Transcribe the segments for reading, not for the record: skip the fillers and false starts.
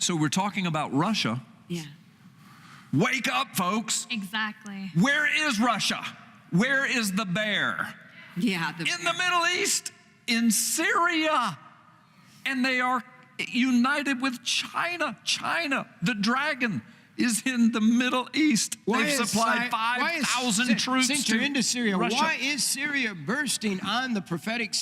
So we're talking about Russia. Yeah. Wake up, folks. Exactly. Where is Russia? Where is the bear? Yeah. In the Middle East, in Syria. And they are united with China. China, the dragon, is in the Middle East. They've supplied 5,000 troops since you're into Syria, Russia. why is Syria bursting on the prophetic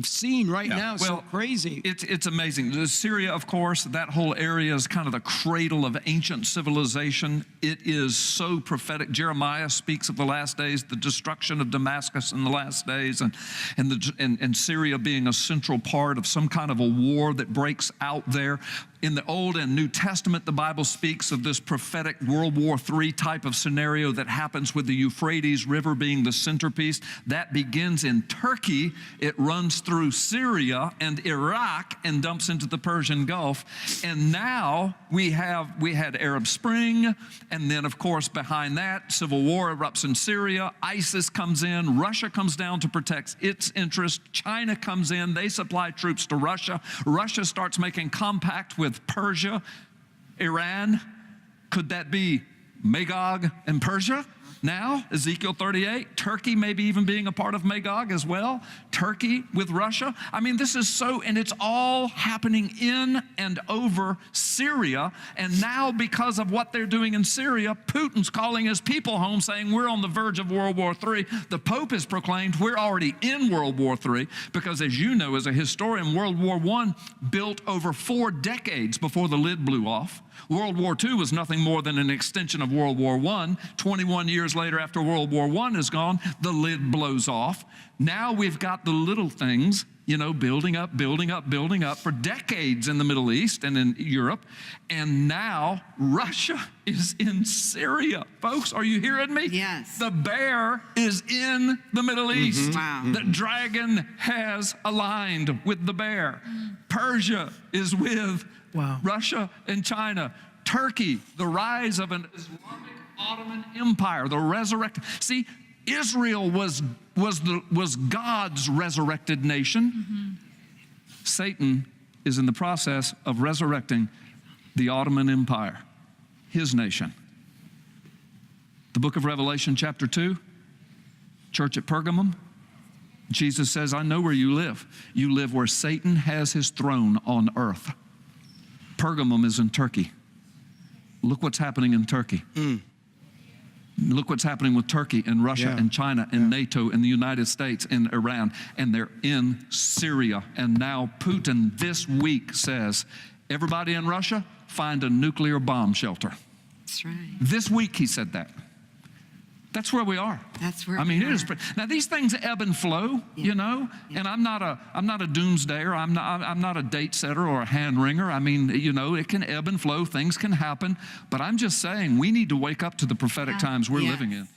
scene right now? So crazy. It's amazing. Syria, of course, that whole area is kind of the cradle of ancient civilization. It is so prophetic. Jeremiah speaks of the last days, the destruction of Damascus in the last days, and Syria being a central part of some kind of a war that breaks out there. In the Old and New Testament, the Bible speaks of this prophetic World War III type of scenario that happens with the Euphrates River being the centerpiece. That begins in Turkey. It runs through Syria and Iraq and dumps into the Persian Gulf. And now we had Arab Spring, and then, of course, behind that, civil war erupts in Syria. ISIS comes in. Russia comes down to protect its interest. China comes in. They supply troops to Russia. Russia starts making compact with Persia, Iran. Could that be Magog and Persia? Now, Ezekiel 38, Turkey maybe even being a part of Magog as well. Turkey with Russia. I mean, this is so, and it's all happening in and over Syria. And now, because of what they're doing in Syria, Putin's calling his people home saying, we're on the verge of World War III. The Pope has proclaimed we're already in World War III because, as you know, as a historian, World War I built over 4 decades before the lid blew off. World War II was nothing more than an extension of World War I. 21 years later, after World War I is gone, the lid blows off. Now we've got the little things, you know, building up for decades in the Middle East and in Europe. And now Russia is in Syria. Folks, are you hearing me? Yes. The bear is in the Middle East. Wow. The dragon has aligned with the bear. Persia is with Russia and China. Turkey, the rise of an Islamic Ottoman Empire, the resurrected. See, Israel was God's resurrected nation. Satan is in the process of resurrecting the Ottoman Empire, his nation. The book of Revelation, chapter 2, church at Pergamum. Jesus says, I know where you live. You live where Satan has his throne on earth. Pergamum is in Turkey. Look what's happening in Turkey. Look what's happening with Turkey and Russia and China and NATO and the United States and Iran. And they're in Syria. And now Putin this week says, everybody in Russia, find a nuclear bomb shelter. That's right. This week he said that. That's where we are. That's where I mean, we it is. are. Now these things ebb and flow, you know. And I'm not a doomsdayer. I'm not a date setter or a hand wringer. I mean, you know, it can ebb and flow. Things can happen. But I'm just saying we need to wake up to the prophetic times we're living in.